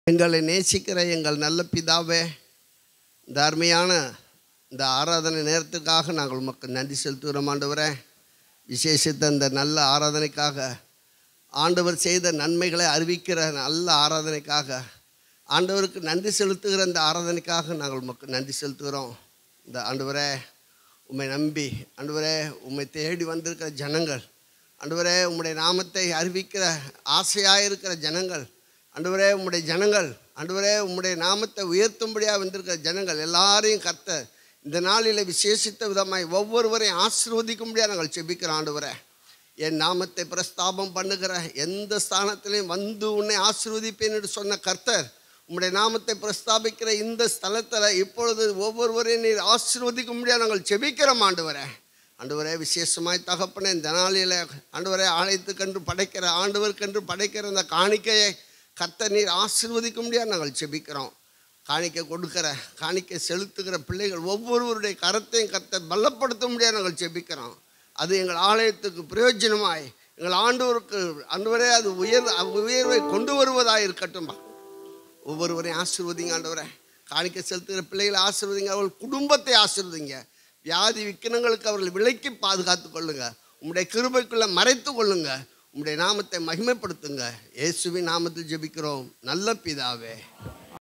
எங்களை நேசிக்கிற எங்கள் நல்ல பிதாவே, இந்த அருமையான இந்த ஆராதனை நேரத்துக்காக நாங்கள் உமக்கு நன்றி செலுத்துகிறோம் ஆண்டவரே. விசேஷித்த இந்த நல்ல ஆராதனைக்காக, ஆண்டவர் செய்த நன்மைகளை அறிவிக்கிற நல்ல ஆராதனைக்காக, ஆண்டவருக்கு நன்றி செலுத்துகிற இந்த ஆராதனைக்காக நாங்கள் உமக்கு நன்றி செலுத்துகிறோம். இந்த ஆண்டவரே, உம்மை நம்பி ஆண்டவரே உம்மை தேடி வந்திருக்கிற ஜனங்கள், ஆண்டவரே உம்முடைய நாமத்தை அறிவிக்கிற ஆசையாக இருக்கிற ஜனங்கள், ஆண்டவரே உம்முடைய ஜனங்கள், ஆண்டவரே உம்முடைய நாமத்தை உயர்த்தும்படியாக வந்திருக்கிற ஜனங்கள் எல்லாரையும் கர்த்தர் இந்த நாளில் விசேஷித்த விதமாய் ஒவ்வொருவரையும் ஆசீர்வதிக்கும்படியாக நாங்கள் செபிக்கிறோம். ஆண்டவரே, என் நாமத்தை பிரஸ்தாபம் பண்ணுகிற எந்த ஸ்தானத்திலையும் வந்து உன்னை ஆசீர்வதிப்பேன் என்று சொன்ன கர்த்தர், உம்முடைய நாமத்தை பிரஸ்தாபிக்கிற இந்த ஸ்தலத்தில் இப்பொழுது ஒவ்வொருவரையும் நீர் ஆசீர்வதிக்கும்படியாக நாங்கள் செபிக்கிறோம். ஆண்டவரே விசேஷமாய் தகப்பனே, இந்த நாளில் ஆண்டவரே ஆலயத்துக்கென்று படைக்கிற ஆண்டவருக்கென்று படைக்கிற இந்த காணிக்கையை கர்த்தர் நீர் ஆசீர்வதிக்கும்படியாக நாங்கள் செபிக்கிறோம். காணிக்கை கொடுக்கிற, காணிக்கை செலுத்துகிற பிள்ளைகள் ஒவ்வொருவருடைய கரத்தையும் கர்த்தர் பலப்படுத்தும்படியாக நாங்கள் செபிக்கிறோம். அது எங்கள் ஆலயத்துக்கு பிரயோஜனமாய் எங்கள் ஆண்டவருக்கு ஆண்டவரே அது உயர்வை கொண்டு வருவதாக இருக்கட்டும். ஒவ்வொருவரையும் ஆசீர்வதிங்க ஆண்டவரே. காணிக்கை செலுத்துகிற பிள்ளைகளை ஆசீர்வதிங்க, அவர்கள் குடும்பத்தை ஆசீர்வதிங்க. வியாதி விக்கினங்களுக்கு அவர்கள் விலைக்கு பாதுகாத்து கொள்ளுங்க. உம்முடைய கிருபைக்குள்ளே மறைத்து கொள்ளுங்க. உம்முடைய நாமத்தை மகிமைப்படுத்துங்க. இயேசுவின் நாமத்தில் ஜெபிக்கிறோம் நல்ல பிதாவே.